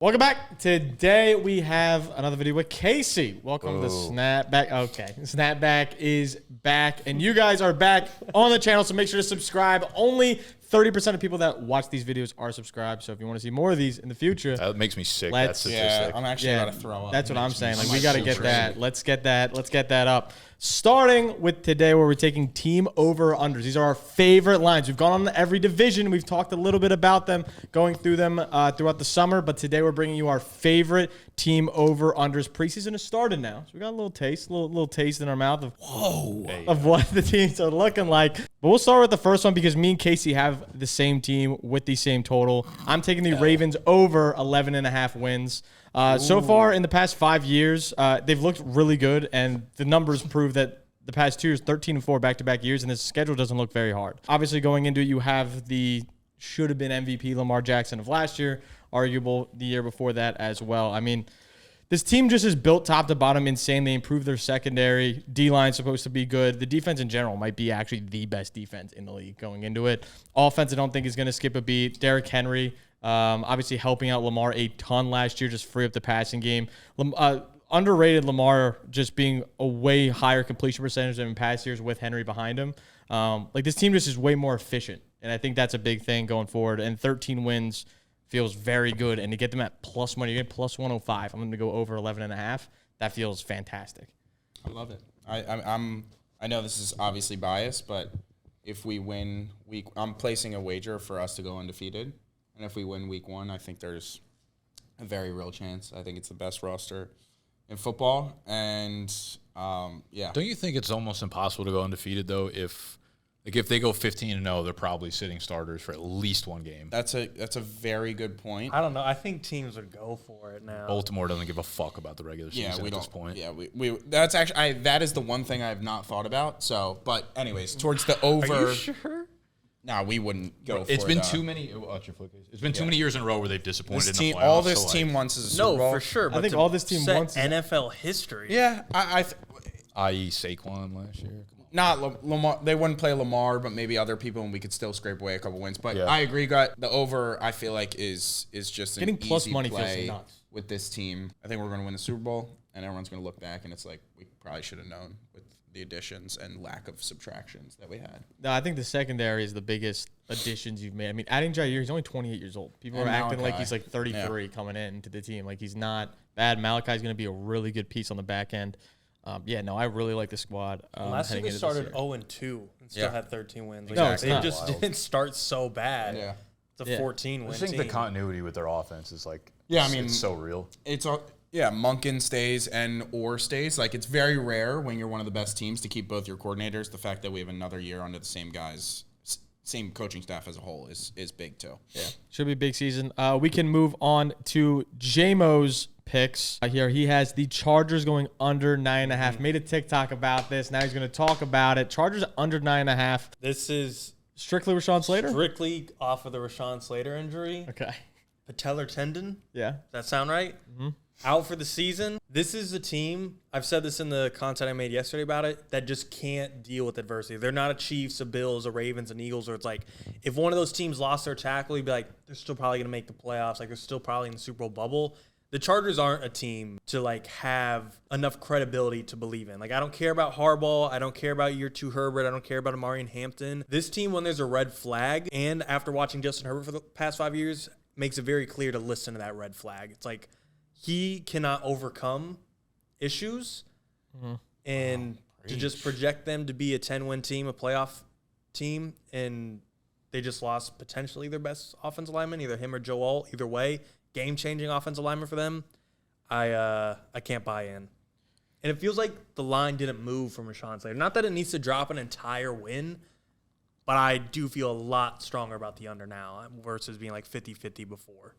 Welcome back. Today we have another video with Casey. Welcome to Snapback. Okay, Snapback is back, and you guys are back on the channel, so make sure to subscribe. Only 30% of people that watch these videos are subscribed, so if you want to see more of these in the future, that makes me sick. That statistic. I'm actually about to throw up. That's what I'm saying. Like, we got to get that. Let's get that up. Starting with today, where we're taking team over-unders. These are our favorite lines. We've gone on every division. We've talked a little bit about them, going through them throughout the summer. But today we're bringing you our favorite team over-unders. Preseason has started now, so we got a little taste, little taste in our mouth of what the teams are looking like. But we'll start with the first one because me and Casey have the same team with the same total. I'm taking the Ravens over 11.5 wins. So far in the past 5 years, they've looked really good, and the numbers prove that the past 2 years, 13-4 back-to-back years, and this schedule doesn't look very hard. Obviously, going into it, you have the should-have-been MVP Lamar Jackson of last year, arguable the year before that as well. I mean, this team just is built top to bottom insane. They improved their secondary. D-line's supposed to be good. The defense in general might be actually the best defense in the league going into it. Offense, I don't think is going to skip a beat. Derrick Henry, obviously helping out Lamar a ton last year, just free up the passing game. Underrated Lamar just being a way higher completion percentage than in past years with Henry behind him. Like, this team just is way more efficient, and I think that's a big thing going forward. And 13 wins feels very good, and to get them at plus money, you're getting plus 105. I'm going to go over 11.5. That feels fantastic. I love it. I know this is obviously biased, but if we win I'm placing a wager for us to go undefeated. And if we win week 1, I think there's a very real chance. I think it's the best roster in football. And, yeah. Don't you think it's almost impossible to go undefeated, though, if they go 15-0, they're probably sitting starters for at least one game? That's a very good point. I don't know. I think teams would go for it now. Baltimore doesn't give a fuck about the regular season at this point. Yeah, that's actually that is the one thing I have not thought about. So, but anyways, towards the over. Are you sure? No, we wouldn't go for it. It's been too many. Watch your foot case. It's been too many years in a row where they've disappointed in the playoffs. All this team wants is a Super Bowl. No, for sure. I think all this team wants is NFL history. Yeah, i.e. Saquon last year. Not Lamar. They wouldn't play Lamar, but maybe other people, and we could still scrape away a couple wins. But I agree. The over, I feel like is just an getting plus easy money play feels nuts with this team. I think we're going to win the Super Bowl, and everyone's going to look back, and it's like we probably should have known with the additions and lack of subtractions that we had. No, I think the secondary is the biggest additions you've made. I mean, adding Jair, he's only 28 years old. People are acting like he's like 33 coming into the team. Like, he's not bad. Malachi's going to be a really good piece on the back end. I really like the squad. Last year they started 0-2 and still had 13 wins. No, they just didn't start so bad. Yeah. It's a 14-win team. I think the continuity with their offense is like, it's so real. Monken stays or stays. Like, it's very rare when you're one of the best teams to keep both your coordinators. The fact that we have another year under the same guys, same coaching staff as a whole is big too. Yeah, should be a big season. We can move on to JMO's picks. Here he has the Chargers going under 9.5. Made a TikTok about this. Now he's going to talk about it. Chargers under 9.5. This is strictly Rashawn Slater? Strictly off of the Rashawn Slater injury. Okay. Patellar tendon. Yeah. Does that sound right? Mm-hmm. Out for the season. This is a team, I've said this in the content I made yesterday about it, that just can't deal with adversity. They're not a Chiefs, a Bills, a Ravens, and Eagles, where it's like, if one of those teams lost their tackle, you'd be like, they're still probably going to make the playoffs. Like, they're still probably in the Super Bowl bubble. The Chargers aren't a team to, like, have enough credibility to believe in. Like, I don't care about Harbaugh. I don't care about year 2 Herbert. I don't care about Amari and Hampton. This team, when there's a red flag, and after watching Justin Herbert for the past 5 years, makes it very clear to listen to that red flag. It's like, he cannot overcome issues, and to just project them to be a 10-win team, a playoff team, and they just lost potentially their best offensive lineman, either him or Joe Alt. Either way, game-changing offensive lineman for them. I can't buy in. And it feels like the line didn't move from Rashawn Slater. Not that it needs to drop an entire win, but I do feel a lot stronger about the under now versus being like 50-50 before.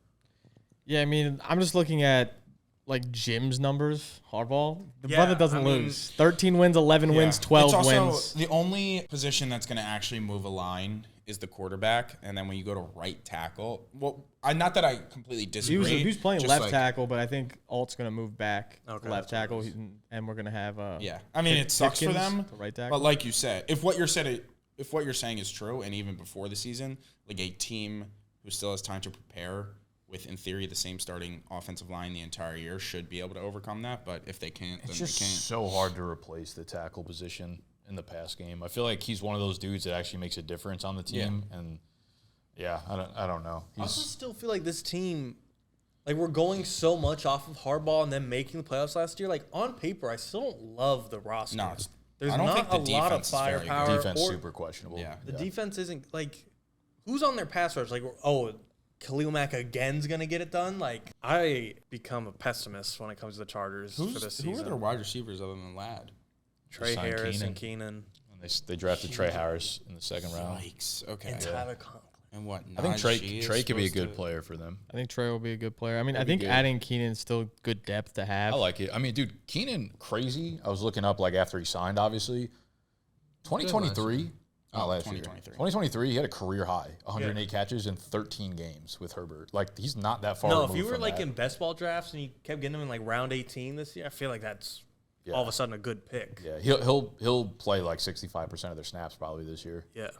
Yeah, I mean, I'm just looking at, like, Jim's numbers, Harbaugh. The brother doesn't lose. 13 wins, 11 wins, 12 wins. The only position that's going to actually move a line is the quarterback. And then when you go to right tackle, not that I completely disagree. He was playing left tackle, but I think Alt's going to move back left tackle, and we're going to have I mean, it sucks for them. Right tackle. But like you said, if what you're saying is true, and even before the season, like, a team who still has time to prepare with, in theory, the same starting offensive line the entire year, should be able to overcome that. But if they can't, then It's they just can't. so hard to replace the tackle position in the pass game. I feel like he's one of those dudes that actually makes a difference on the team. And I don't know. I also still feel like this team, like we're going so much off of Harbaugh and then making the playoffs last year. Like on paper, I still don't love the roster. No, there's I don't not think the a lot of defense is very good. firepower. Defense or super questionable. Yeah. the defense isn't like who's on their pass rush. Like Khalil Mack again's gonna get it done. Like I become a pessimist when it comes to the Chargers for this season. Who are their wide receivers other than Ladd? Trey signed Harris and Keenan. And they drafted Trey Harris in the second round. Yikes. Okay. And Tyler Conklin. And what? I think Najee Trey is could be a supposed good to- player for them. I think Trey will be a good player. I mean, I He'll be think good. adding Keenan is still good depth to have. I like it. I mean, dude, Keenan, crazy. I was looking up like after he signed, obviously. 2023. Oh, Last year. 2023. 2023, he had a career high, 108 catches in 13 games with Herbert. Like, he's not that far No, removed if you were from like that. in best ball drafts and you kept getting them in like round 18 this year, I feel like that's Yeah. all of a sudden a good pick. Yeah, he'll play like 65% of their snaps probably this year. Yeah.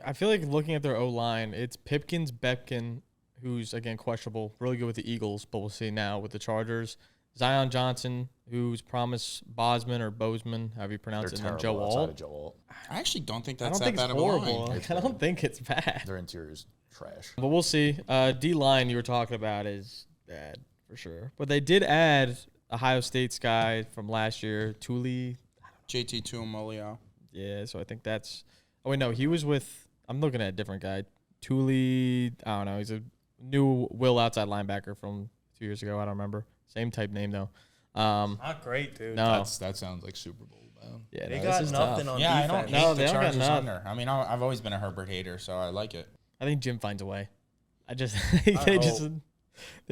I feel like looking at their O-line, it's Pipkins, Beckin, who's, again, questionable, really good with the Eagles, but we'll see now with the Chargers. Zion Johnson, who's promised Bosman or Bozeman, however you pronounce They're it, and then terrible Joe outside Alt. of Joe Alt. I actually don't think I that's don't think that it's bad of a horrible. line. Like, I don't think it's bad. Their interior is trash. But we'll see. D-line you were talking about is bad for sure. But they did add Ohio State's guy from last year, Tuli. JT Tuimoloau. Yeah, so I think that's – oh, wait, no, he was with – I'm looking at a different guy. Tuli – I don't know. He's a new will outside linebacker from 2 years ago. I don't remember. Same type name, though. Not great, dude. No. That sounds like Super Bowl bound. Yeah, They no, got this is nothing tough. on Yeah, I defense. don't No, hate they the don't got Chargers nothing. under. I mean, I've always been a Herbert hater, so I like it. I think Jim finds a way. They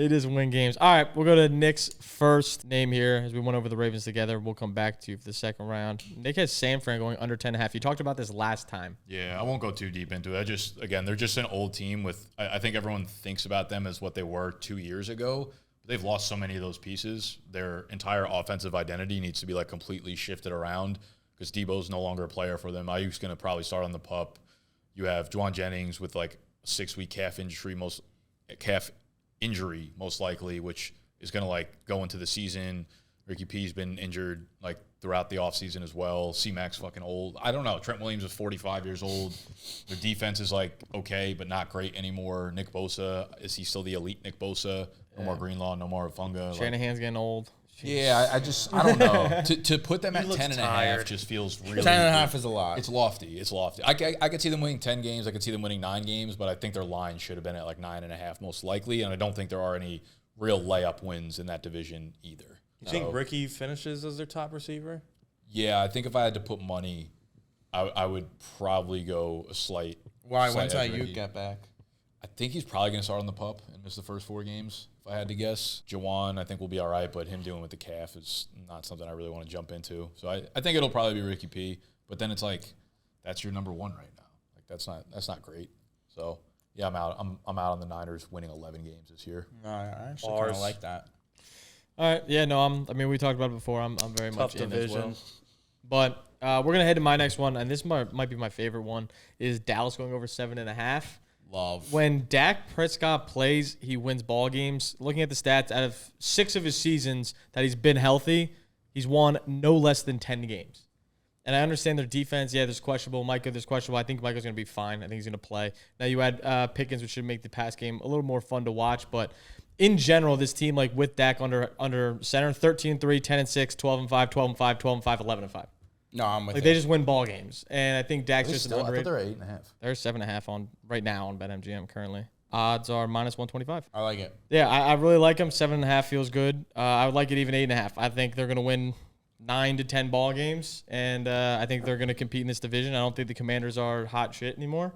just win games. All right, we'll go to Nick's first name here as we went over the Ravens together. We'll come back to you for the second round. Nick has San Fran going under 10.5. You talked about this last time. Yeah, I won't go too deep into it. They're just an old team with – I think everyone thinks about them as what they were 2 years ago. But they've lost so many of those pieces. Their entire offensive identity needs to be like completely shifted around because Debo's no longer a player for them. Ayuk's going to probably start on the pup. You have Juwan Jennings with like a 6-week calf injury most likely, which is going to like go into the season. Ricky P's been injured like throughout the offseason as well. C-Mac's fucking old. I don't know. Trent Williams is 45 years old. Their defense is like okay, but not great anymore. Nick Bosa, is he still the elite Nick Bosa? No more Greenlaw, no more Funga. Shanahan's getting old. Yeah, I don't know. to put them at looks 10.5 tired. just feels really 10.5 is a lot. It's lofty. I could see them winning 10 games. I could see them winning 9 games, but I think their line should have been at like 9.5 most likely, and I don't think there are any real layup wins in that division either. You think Ricky finishes as their top receiver? Yeah, I think if I had to put money, I would probably go a slight. Why? slight When's edge Ayuk Ricky. get back? I think he's probably going to start on the pup and miss the first 4 games, if I had to guess. Jawan, I think, will be all right, but him dealing with the calf is not something I really want to jump into. So I think it'll probably be Ricky P, but then it's like, that's your number 1 right now. Like, that's not great. So, yeah, I'm out. I'm out on the Niners winning 11 games this year. No, I actually kind of like that. All right. Yeah, no, I mean, we talked about it before. I'm very Tough much in division. as well. But we're going to head to my next one, and this might be my favorite one, is Dallas going over 7.5. Love. When Dak Prescott plays, he wins ball games. Looking at the stats, out of 6 of his seasons that he's been healthy, he's won no less than 10 games. And I understand their defense. Yeah, there's questionable. Micah, there's questionable. I think Micah's going to be fine. I think he's going to play. Now you add Pickens, which should make the pass game a little more fun to watch. But in general, this team, like with Dak under center, 13-3, 10-6, 12-5, 12-5, 12-5, 11-5. No, I'm with Like you. they just win ball games, and I think Dak's just an I thought underrated. they're at 8.5. They're 7.5 on right now on BetMGM currently. Odds are -125. I like it. Yeah, I really like them. 7.5 feels good. I would like it even 8.5. I think they're going to win 9 to 10 ball games, and I think they're going to compete in this division. I don't think the Commanders are hot shit anymore,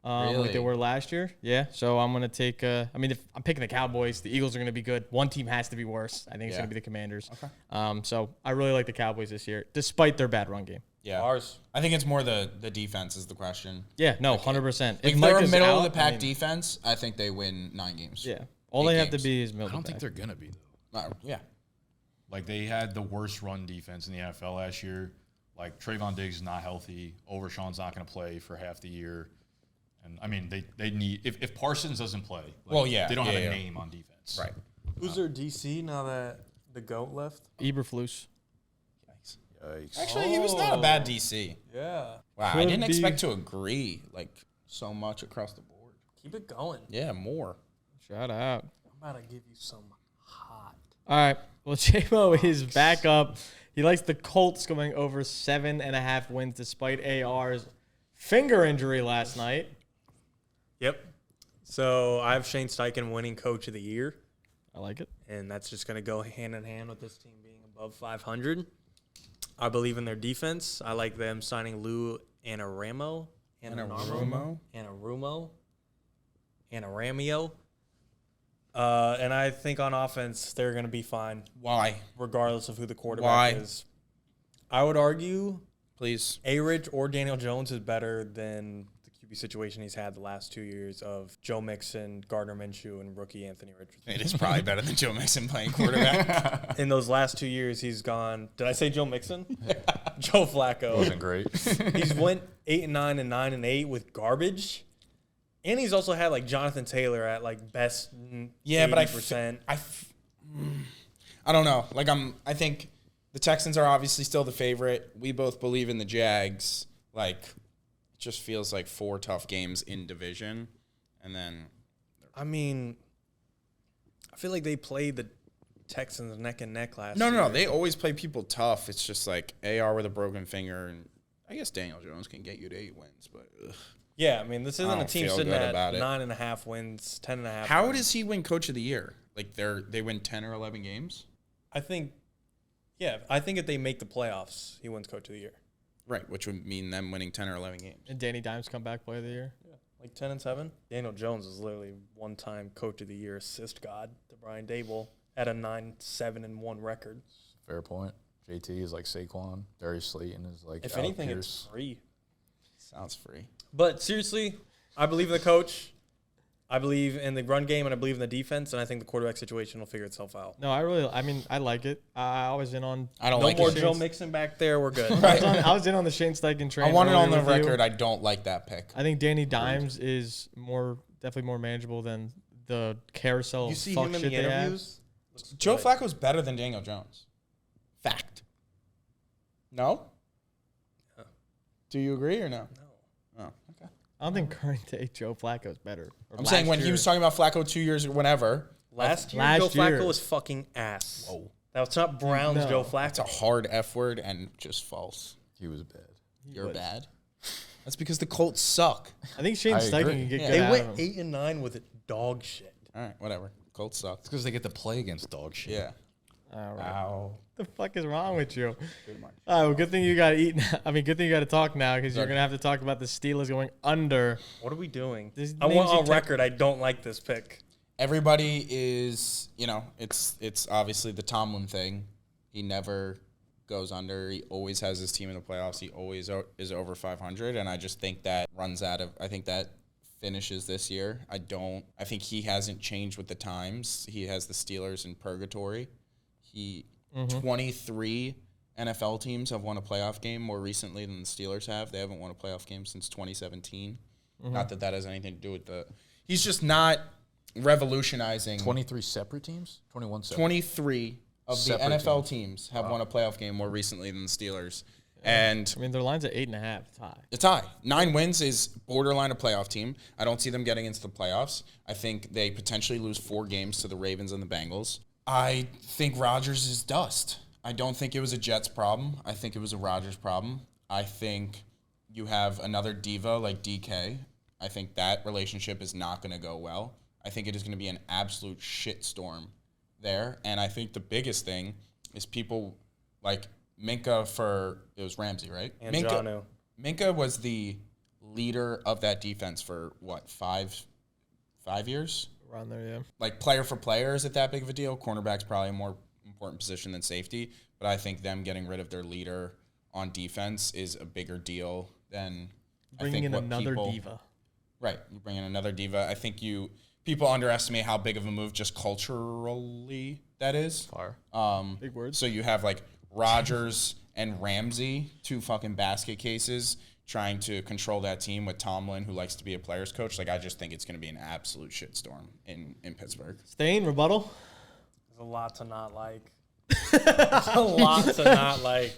like they were last year. Yeah, so I'm going to take. I mean, if I'm picking the Cowboys, the Eagles are going to be good. One team has to be worse. I think it's going to be the Commanders. Okay. So I really like the Cowboys this year, despite their bad run game. Yeah. Ours. I think it's more the defense is the question. Yeah, no, 100%. If they're a middle of the pack defense, I think they win 9 games. Yeah, all they have to games. be is middle I don't of the think pack. they're going to be, though. Yeah. Like, they had the worst run defense in the NFL last year. Like, Trayvon Diggs is not healthy. Overshawn's not going to play for half the year. And I mean, they need if Parsons doesn't play, they don't have a name on defense. Right. Who's their DC now that the GOAT left? Eberflus. Yikes. Actually, he was not a bad DC. Yeah. Wow, I didn't expect to agree so much across the board. Keep it going. Yeah, more. Shout out. I'm about to give you some hot. All right. Well, J-Mo is back up. He likes the Colts going over 7.5 wins despite AR's finger injury last night. Yep. So I have Shane Steichen winning Coach of the Year. I like it. And that's just going to go hand in hand with this team being above 500. I believe in their defense. I like them signing Lou Anarumo. And I think on offense, they're going to be fine. Why? Regardless of who the quarterback is. I would argue Please. A-Rich or Daniel Jones is better than the QB situation he's had the last 2 years of Joe Mixon, Gardner Minshew, and rookie Anthony Richardson. It is probably better than Joe Mixon playing quarterback. In those last 2 years, he's gone. Did I say Joe Mixon? Joe Flacco. Wasn't great. He's went 8-9 and 9-8 with garbage. And he's also had like Jonathan Taylor at like best 80%. But I don't know. I think the Texans are obviously still the favorite. We both believe in the Jags. It just feels like 4 tough games in division, and then. I mean, I feel like they played the Texans neck and neck last year. No. They always play people tough. It's just like AR with a broken finger, and I guess Daniel Jones can get you to 8 wins, but. Ugh. Yeah, I mean, this isn't a team sitting at 9.5 wins, 10.5. How does he win Coach of the Year? They win 10 or 11 games? I think if they make the playoffs, he wins Coach of the Year. Right, which would mean them winning 10 or 11 games. And Danny Dimes comeback player of the year? Yeah, like 10-7. Daniel Jones is literally one-time Coach of the Year assist god to Brian Dable at a 9-7-1 record. Fair point. JT is like Saquon. Darius Slayton is like if anything, it's free. Sounds free. But seriously, I believe in the coach. I believe in the run game, and I believe in the defense, and I think the quarterback situation will figure itself out. No, I like it. I was in on. I don't no like more it. Joe Mixon back there. We're good. I was in on the Shane Steichen train. I want it on the with record. you. I don't like that pick. I think Danny Dimes is definitely more manageable than the carousel. You see fuck him in shit the they have. interviews? Joe Flacco's better than Daniel Jones. Fact. No? Yeah. Do you agree or no? No. Oh, okay. I don't think current day Joe Flacco's better. I'm saying when he was talking about Flacco 2 years or whenever. Last year, Joe Flacco was fucking ass. Whoa. That's not Browns Joe Flacco. That's a hard F word and just false. He was bad. You're bad. That's because the Colts suck. I think Shane Steichen can get good They out went of him. 8-9 with dog shit. All right, whatever. Colts suck. It's because they get to play against dog shit. Yeah. All right. Ow. What the fuck is wrong with you? Pretty much. All right, well, good thing you got to eat. Good thing you got to talk now because you're going to have to talk about the Steelers going under. What are we doing? This I names want you on record, I don't like this pick. Everybody is, it's obviously the Tomlin thing. He never goes under. He always has his team in the playoffs. He always is over 500, and I just think that I think that finishes this year. I think he hasn't changed with the times. He has the Steelers in purgatory. 23 NFL teams have won a playoff game more recently than the Steelers have. They haven't won a playoff game since 2017. Not that has anything to do with he's just not revolutionizing. 23 separate teams? 21 separate. 23 of the Separate NFL teams have won a playoff game more recently than the Steelers. And their line's at 8.5 tie. a tie. 9 wins is borderline a playoff team. I don't see them getting into the playoffs. I think they potentially lose 4 games to the Ravens and the Bengals. I think Rodgers is dust. I don't think it was a Jets problem. I think it was a Rodgers problem. I think you have another diva like DK. I think that relationship is not going to go well. I think it is going to be an absolute shitstorm there. And I think the biggest thing is people like Minka it was Ramsey, right? And Jonnu. Minka was the leader of that defense for, 5 years? Around there, yeah. Like, player for player, is it that big of a deal? Cornerback's probably a more important position than safety. But I think them getting rid of their leader on defense is a bigger deal than Bringing in another diva. Right. You bring in another diva. I think people underestimate how big of a move just culturally that is. Fire. Big words. So you have, like, Rodgers and Ramsey, 2 fucking basket cases, trying to control that team with Tomlin, who likes to be a player's coach. Like, I just think it's going to be an absolute shitstorm in Pittsburgh. Stain, rebuttal? There's a lot to not like. A lot to not like.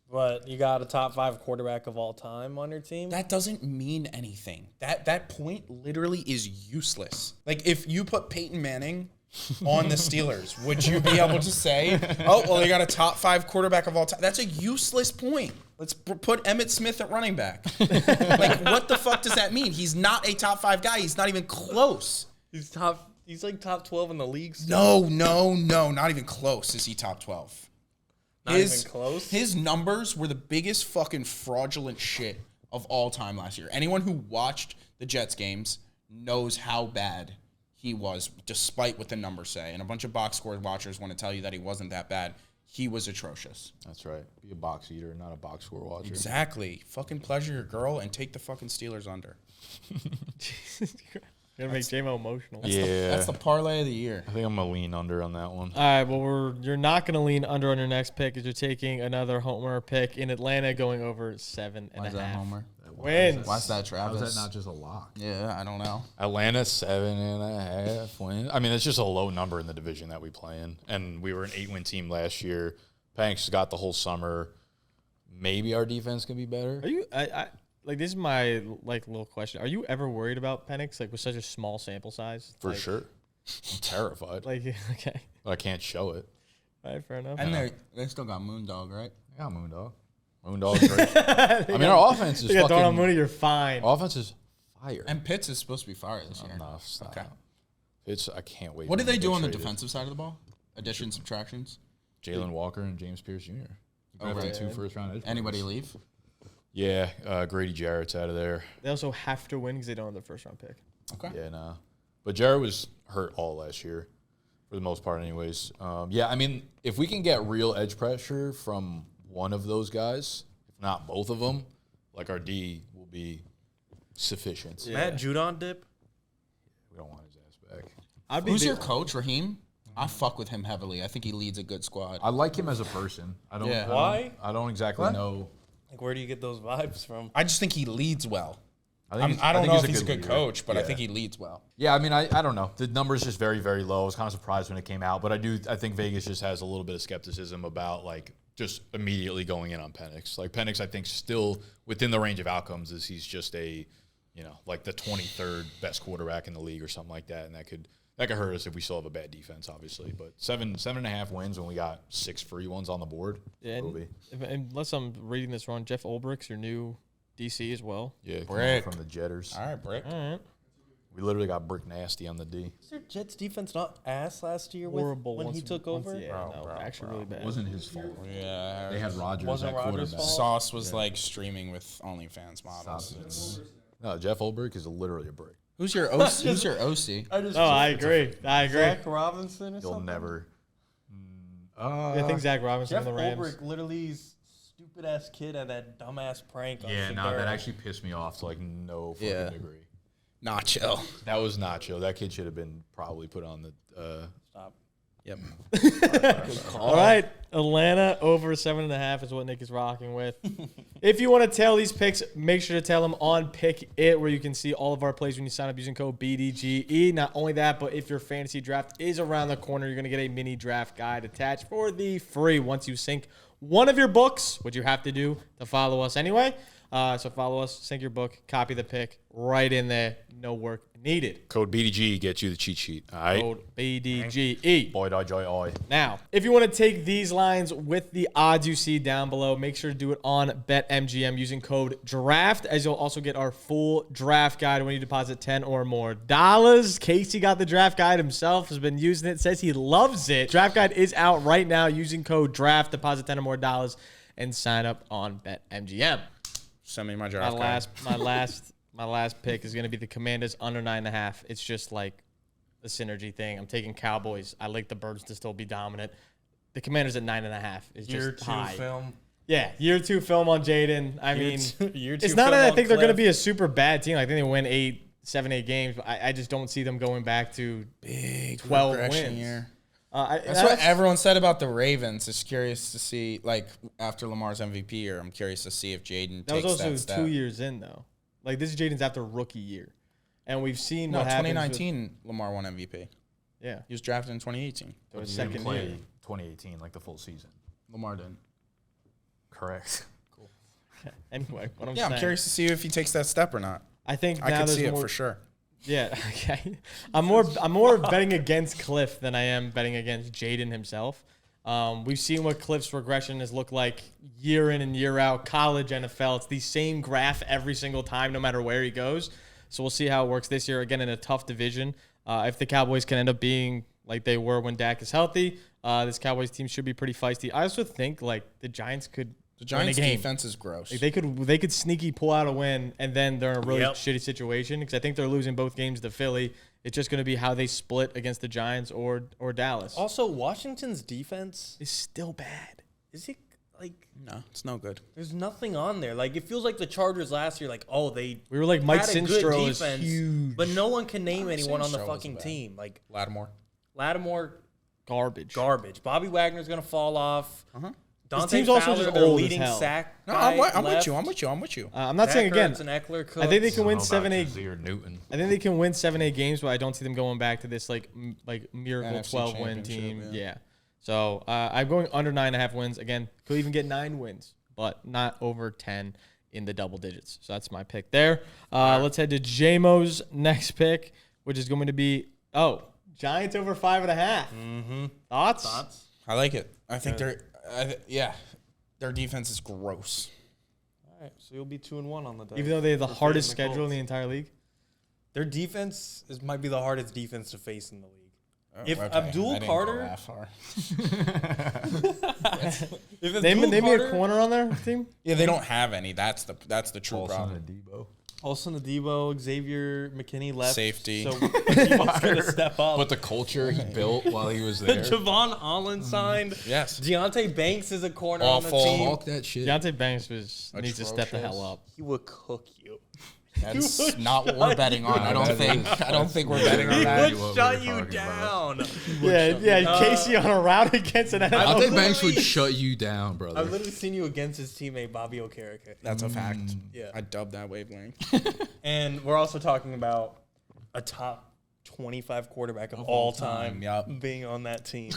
But you got a top 5 quarterback of all time on your team? That doesn't mean anything. That point literally is useless. Like, if you put Peyton Manning on the Steelers, would you be able to say, oh, well, they got a top 5 quarterback of all time? That's a useless point. Let's put Emmitt Smith at running back. Like, what the fuck does that mean? He's not a top 5 guy. He's not even close. He's like top 12 in the league No, still. not even close. Is he top 12? Not even close? His numbers were the biggest fucking fraudulent shit of all time last year. Anyone who watched the Jets games knows how bad he was, despite what the numbers say. And a bunch of box score watchers want to tell you that he wasn't that bad. He was atrocious. That's right. Be a box eater, not a box score watcher. Exactly. Fucking pleasure your girl and take the fucking Steelers under. You're going to make J-Mo emotional. That's the parlay of the year. I think I'm going to lean under on that one. All right, well, you're not going to lean under on your next pick because you're taking another homer pick in Atlanta going over 7.5. Why is that homer? Wins. Why's that Travis? How's that not just a lock? Yeah, I don't know. Atlanta 7.5 wins. I mean, it's just a low number in the division that we play in. And we were an 8-win team last year. Panks got the whole summer. Maybe our defense can be better. Are you like, this is my little question. Are you ever worried about Penix with such a small sample size? For sure. I'm terrified. Okay. But I can't show it. All right, fair enough. And they still got Moondog, right? I got Moondog. Moondog's great. I mean, our offense is You got fucking... Mooney, you're fine. Offense is fire. And Pitts is supposed to be fire this year. No, stop. Okay. I can't wait. What for did they him to do get on the traded. defensive side of the ball? Additions, subtractions? Jalen Walker and James Pierce Jr. Right. 2 first-round edge Anybody players. leave? Yeah, Grady Jarrett's out of there. They also have to win because they don't have the first-round pick. Okay. Yeah, nah. But Jarrett was hurt all last year, for the most part anyways. Yeah, I mean, if we can get real edge pressure from one of those guys, if not both of them, like our D will be sufficient. Yeah. Matt Judon dip? We don't want his ass back. Who's your coach, Raheem? I fuck with him heavily. I think he leads a good squad. I like him as a person. I don't. Yeah. Why? I don't exactly know. Like, where do you get those vibes from? I just think he leads well. I think I don't know if he's a leader. good coach, but I Yeah. think he leads well. Yeah, I mean, I don't know. The number's just very, very low. I was kind of surprised when it came out, but I think Vegas just has Has a little bit of skepticism about, like, just immediately going in on Penix. Like, Penix, I think, still within the range of outcomes is he's just a, like the 23rd best quarterback in the league or something like that, and that could hurt us if we still have a bad defense, obviously. But 7.5 wins when we got 6 free ones on the board. Yeah, will be. unless I'm reading this wrong, Jeff Ulbricht's your new DC as well. Yeah, Brick. from the Jetters. All right, Brick. All right. We literally got Brick Nasty on the D. Was their Jets defense not ass last year Horrible when he took over? Yeah, actually really bad. It wasn't his fault. Yeah. They had Rodgers Wasn't at Rodgers' quarterback. fault? Sauce was like streaming with OnlyFans models. It's- No, Jeff Ulbrich is literally a brick. Who's your OC? Who's your OC? I agree. Zach Robinson or You'll something? never. I think Zach Robinson Jeff on the Rams. Ulbrich literally stupid-ass kid had that dumbass prank on Yeah, no, Shadura. that actually pissed me off to like no fucking Yeah. degree. Nacho. That was not chill. That kid should have been probably put on the. Stop. Yep. All right, Atlanta over 7.5 is what Nick is rocking with. If you want to tell these picks, make sure to tell them on Pick It, where you can see all of our plays when you sign up using code BDGE. Not only that, but if your fantasy draft is around the corner, you're going to get a mini draft guide attached for the free once you sync one of your books, which you have to do to follow us anyway. So follow us, sync your book, copy the pick right in there. No work needed. Code BDG gets you the cheat sheet. All right. Code BDGE. Boy, die, joy, oi. Now, if you want to take these lines with the odds you see down below, make sure to do it on BetMGM using code DRAFT, as you'll also get our full draft guide when you deposit 10 or more dollars. Casey got the draft guide himself, has been using it, says he loves it. Draft guide is out right now using code DRAFT, deposit 10 or more dollars, and sign up on BetMGM. Send me my draft guide. My last pick is going to be the Commanders under 9.5. It's just like the synergy thing. I'm taking Cowboys. I like the Birds to still be dominant. The Commanders at 9.5 is Year just 2 high. film. Yeah, year 2 film on Jaden. I mean, Year 2 it's not film that I on think they're going to Cliff. be a super bad team. I think they win 7, 8 games. But I just don't see them going back to Big 12 regression wins. year. That's what everyone said about the Ravens. It's curious to see, like, after Lamar's MVP year, I'm curious to see if Jaden takes that step. That was also 2 years in, though. Like, this is Jaden's after rookie year. And we've seen what happens. 2019, Lamar won MVP. Yeah. He was drafted in 2018. So his He second didn't play year. 2018, like the full season. Lamar didn't. Correct. Anyway, what I'm Yeah, saying. I'm curious to see if he takes that step or not. I think I now can there's see it more, for sure. Yeah, okay. I'm more betting against Cliff than I am betting against Jaden himself. We've seen what Cliff's regression has looked like year in and year out, college, NFL. It's the same graph every single time, no matter where he goes. So we'll see how it works this year. Again, in a tough division. If the Cowboys can end up being like they were when Dak is healthy, this Cowboys team should be pretty feisty. I also think like the Giants could The Giants' win a game. defense is gross. Like they could sneaky pull out a win, and then they're in a really Yep. shitty situation because I think they're losing both games to Philly. It's just going to be how they split against the Giants or Dallas. Also, Washington's defense, It's still bad. is it like No, it's no good. there's nothing on there. Like it feels like the Chargers last year, like, oh, they We were like Mike had a good Sinstro is defense, huge. but no one can name anyone on the Sinstro wasn't fucking bad. team. Like Lattimore. Lattimore, Garbage. Bobby Wagner's gonna fall off. Dante team's also Fowler, just their old as leading hell. sack. No, guy, I'm with left. you. I'm with you. I'm not saying again. Ertz and Eckler, I think they can I win don't know about 7-8. Kazir Newton. I think they can win 7-8 games, but I don't see them going back to this like miracle NFC 12-win team. championship, Yeah. So I'm going under 9.5 wins. Again, could even get 9 wins, but not over 10 in the double digits. So that's my pick there. Let's head to JMO's next pick, which is going to be Giants over 5.5. Thoughts? I like it. I think their defense is gross. All right, so you'll be 2-1 on the day. Even though they have the for hardest facing the schedule in the Colts. entire league. Their defense might be the hardest defense to face in the league. If Okay, Abdul I didn't go Carter- that far. If Name Abdul me a Carter- corner on their team. Yeah, they don't have any. That's the true Paulson problem. and Debo. Olsen Adebo, Xavier McKinney left. Safety. So Debo's going to step up. But the culture he built while he was there. Javon Holland signed. Yes. Deontay Banks is a corner Awful. on the team. Talk that shit. Deontay Banks needs to step the hell Atrocious. up. He will cook you. That's not what we're betting on. I don't think we're betting on He that. would what shut we're you talking about. down. Yeah. Casey on a route against an I NFL. think Banks would literally- shut you down, brother. I've literally seen you against his teammate, Bobby Okereke. That's a fact. Yeah. I dubbed that wavelength. And we're also talking about a top 25 quarterback of all time Yup. being on that team.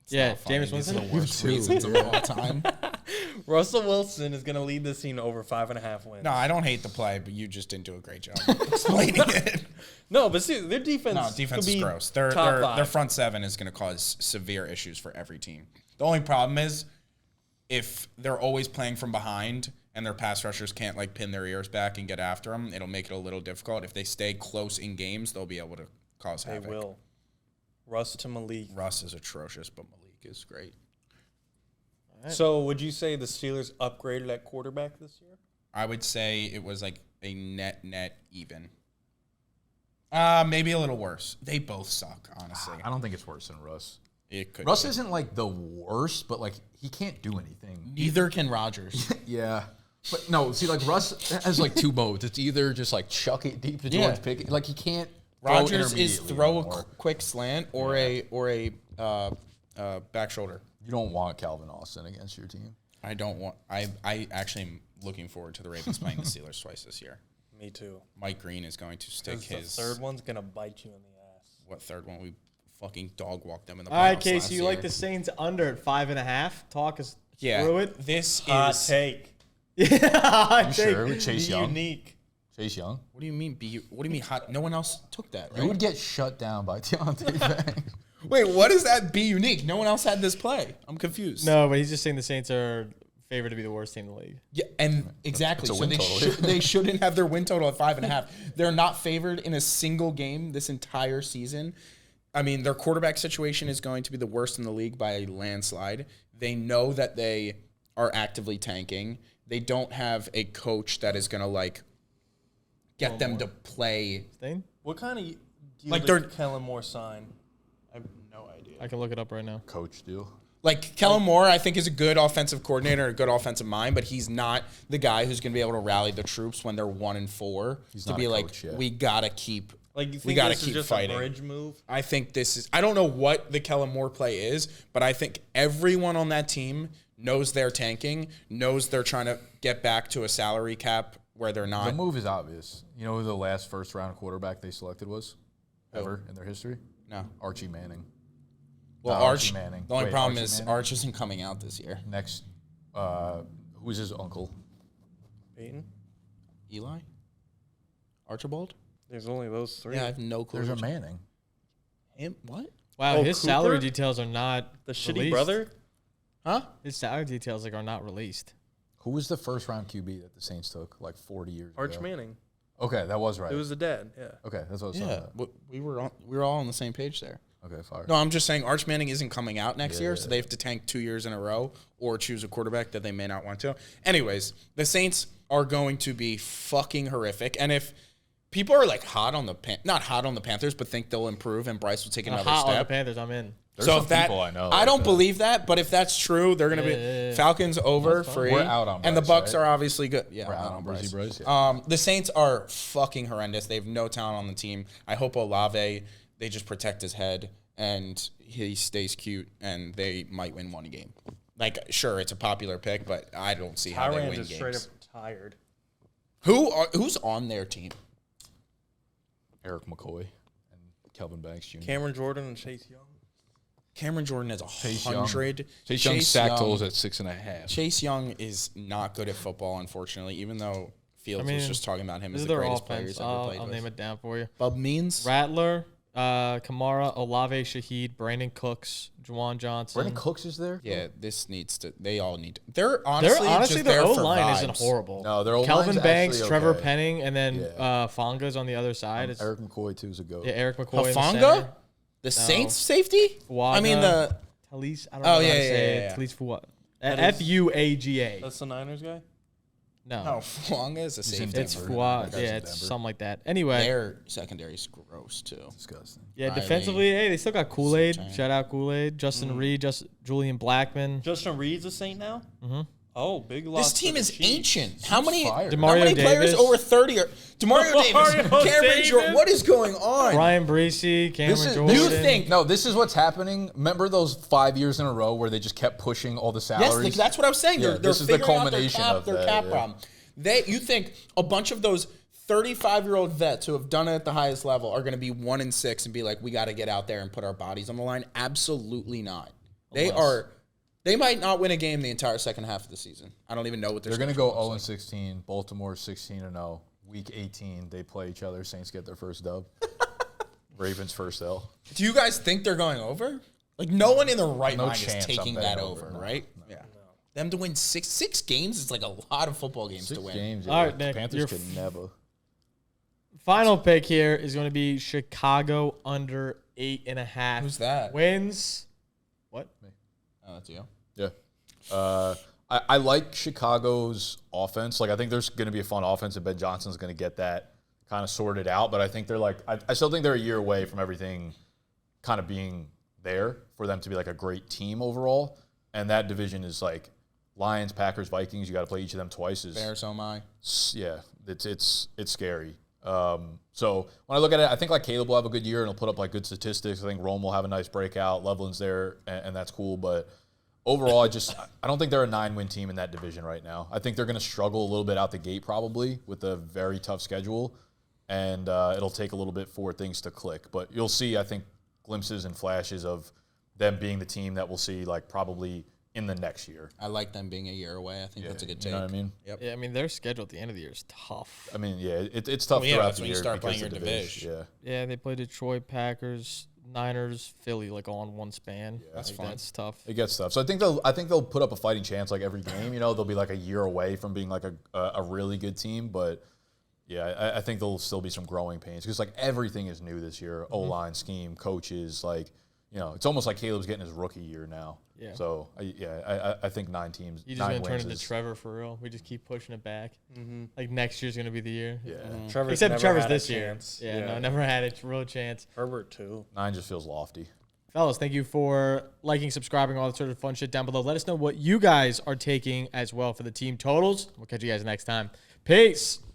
Yeah, Funny, Jameis these are Winston. the worst reasons of all time. Russell Wilson is going to lead this team to over 5.5 wins. No, I don't hate the play, but you just didn't do a great job explaining it. No, but see, their defense, No, defense could is be gross. Their top five. front seven is going to cause severe issues for every team. The only problem is if they're always playing from behind and their pass rushers can't like pin their ears back and get after them, it'll make it a little difficult. If they stay close in games, they'll be able to cause They havoc. will. Russ to Malik. Russ is atrocious, but Malik is great. So would you say the Steelers upgraded at quarterback this year? I would say it was like a net even. Maybe a little worse. They both suck, honestly. I don't think it's worse than Russ. It could. Russ be. isn't like the worst, but like he can't do anything. Neither can Rodgers. Yeah. But no, see, like Russ has like two modes. It's either just like chuck it deep to George Pickens. Like he can't. Rodgers is intermediately throw a anymore. quick slant or a back shoulder. You don't want Calvin Austin against your team. I don't want. I actually am looking forward to the Ravens playing the Steelers twice this year. Me too. Mike Green is going to stick 'Cause his the third one's going to bite you in the ass. What third one? We fucking dog walked them in the playoffs. All right, Casey, you last like year. the Saints under at 5.5? Talk us Yeah, through it. this Hot is. take. Yeah, You sure with Chase Be Young? unique. Chase Young? What do you mean? What do you mean? Hot? No one else took that, You right? would get shut down by Deontay Banks. Wait, what is that? Be unique. No one else had this play. I'm confused. No, but he's just saying the Saints are favored to be the worst team in the league. Yeah, and exactly. It's a So win they, total. they shouldn't have their win total at 5.5. They're not favored in a single game this entire season. I mean, their quarterback situation is going to be the worst in the league by a landslide. They know that they are actively tanking. They don't have a coach that is going to like get them to play. Stain? What kind of deal Like did they're- Kellen Moore sign? I have no idea. I can look it up right now. Coach deal. Like Kellen Moore, I think is a good offensive coordinator, a good offensive mind, but he's not the guy who's going to be able to rally the troops when they're 1-4 He's to not be a like, coach yet. we gotta keep Like, you think We gotta this is keep just fighting. a bridge move? I think this is. I don't know what the Kellen Moore play is, but I think everyone on that team knows they're tanking, knows they're trying to get back to a salary cap where they're The not. move is obvious. You know who the last first-round quarterback they selected was? Ever in their history? No. Archie Manning. Well, Not Arch. Manning. The only Wait, problem Archie is Manning? Arch isn't coming out this year. Next, who's his uncle? Peyton? Eli, Archibald. There's only those three. Yeah, I have no clue. There's a who's- Manning. Him? What? Wow, Oh, his Cooper? salary details are not The shitty released. brother? Huh? His salary details are not released. Who was the first-round QB that the Saints took like 40 years Arch ago? Manning. Okay, that was right. It was the dad. Yeah. Okay, that's what I was talking Yeah, about. we were all on the same page there. Okay, fire. No, I'm just saying Arch Manning isn't coming out next year, Yeah. so they have to tank 2 years in a row or choose a quarterback that they may not want to. Anyways, the Saints are going to be fucking horrific, and if people are like not hot on the Panthers, but think they'll improve and Bryce will take another Hot on the step. Panthers, I'm in. There's So some if that, people I know. I like don't that. believe that, but if that's true, they're gonna Yeah. be Falcons over free. We're out on and the Bryce, Bucks right? are obviously good. Yeah, We're I'm out on Bryce. Bryce, yeah. The Saints are fucking horrendous. They have no talent on the team. I hope Olave, they just protect his head and he stays cute, and they might win one game. Like, sure, it's a popular pick, but I don't see how they Tyrant win just straight up games. retired. Who's on their team? Eric McCoy and Kelvin Banks Jr. Cameron Jordan and Chase Young. Cameron Jordan has Chase Young. 100. Chase Young's sack Young- totals at 6.5. Chase Young is not good at football, unfortunately, even though Fields was just talking about him This as is the their greatest offense. players ever I'll played with. name it down for you. Bub Means? Rattler, Kamara, Olave, Shaheed, Brandon Cooks, Juwan Johnson. Brandon Cooks is there? Yeah, they all need to. They're honestly, Honestly, just their there O for line vibes. isn't horrible. No, their O-line's Kelvin Banks, actually Trevor okay. Penning, and then Yeah. Fonga's on the other side. It's, Eric McCoy, too, is a goat. yeah, Eric McCoy in the Hafanga? center. The Saints safety? Fuaga. I mean, the. Talise, I don't Oh, know yeah, how to yeah, say yeah, it. yeah. Talise Fuaga. That is- Fuaga. That's the Niners guy? No. No, Fuanga is a in safety. It's Denver. Fuaga. That guy's Yeah, in it's Denver. something like that. Anyway, Their secondary is gross, too. Disgusting. yeah, Riley. defensively, hey, they still got Kool-Aid. Giant. Shout out Kool-Aid. Justin Reed, Julian Blackman. Justin Reed's a Saint now? Mm-hmm. Oh, big loss. This team to the is Chiefs. ancient. How many fired. Demario players Davis. over 30 are Demario Davis, Demario Cameron Davis. Jordan? What is going on? Brian Breesy, Cameron Jordan. You think No, this is what's happening. Remember those 5 years in a row where they just kept pushing all the Yes, salaries? that's what I was saying. Yeah, They're this is the figuring out culmination of their that, cap yeah. problem. You think a bunch of those 35-year-old vets who have done it at the highest level are going to be 1-6 and be like, we got to get out there and put our bodies on the line? Absolutely not. They might not win a game the entire second half of the season. I don't even know what They're going to go 0-16. Baltimore 16-0. Week 18, they play each other. Saints get their first dub. Ravens first L. Do you guys think they're going over? Like, no one in their right No mind chance is I'm taking betting that over, over, no. right? Yeah. Them to win six games is like a lot of football games 6 to win. games. All right, Nick, Panthers you're could never. Final pick here is going to be Chicago under 8.5. Who's that? Wins. What? Oh, that's you. Yeah. I like Chicago's offense. Like, I think there's going to be a fun offense, and Ben Johnson's going to get that kind of sorted out. But I think they're like, I still think they're a year away from everything kind of being there for them to be like a great team overall. And that division is like Lions, Packers, Vikings. You got to play each of them twice. Bears, oh my. Yeah, it's scary. So when I look at it, I think like Caleb will have a good year and he'll put up like good statistics. I think Rome will have a nice breakout. Loveland's there, and that's cool. But overall, I don't think they're a 9-win team in that division right now. I think they're going to struggle a little bit out the gate probably with a very tough schedule, and it'll take a little bit for things to click. But you'll see, I think, glimpses and flashes of them being the team that we'll see like probably in the next year. I like them being a year away. I think that's a good take. You know what I mean? Yep. Yeah, I mean, their schedule at the end of the year is tough. I mean, yeah, it's tough Well, yeah, throughout that's the when you year start because playing of your the division. Yeah. Yeah, they play Detroit, Packers, Niners, Philly, like all in one span. That's Like, fun. That's tough. It gets tough. So I think they'll put up a fighting chance like every game. You know, they'll be like a year away from being like a really good team. But yeah, I think there'll still be some growing pains because like everything is new this year. O-line, scheme, coaches, like, you know, it's almost like Caleb's getting his rookie year now. Yeah. So I think 9 teams. You just 9 gonna turn wins into is- Trevor for real. We just keep pushing it back. Like next year's gonna be the year. Yeah. Trevor's Except never Trevor's had a this year. chance. Yeah, no, never had a real chance. Herbert too. 9 just feels lofty. Fellas, thank you for liking, subscribing, all that sort of fun shit down below. Let us know what you guys are taking as well for the team totals. We'll catch you guys next time. Peace.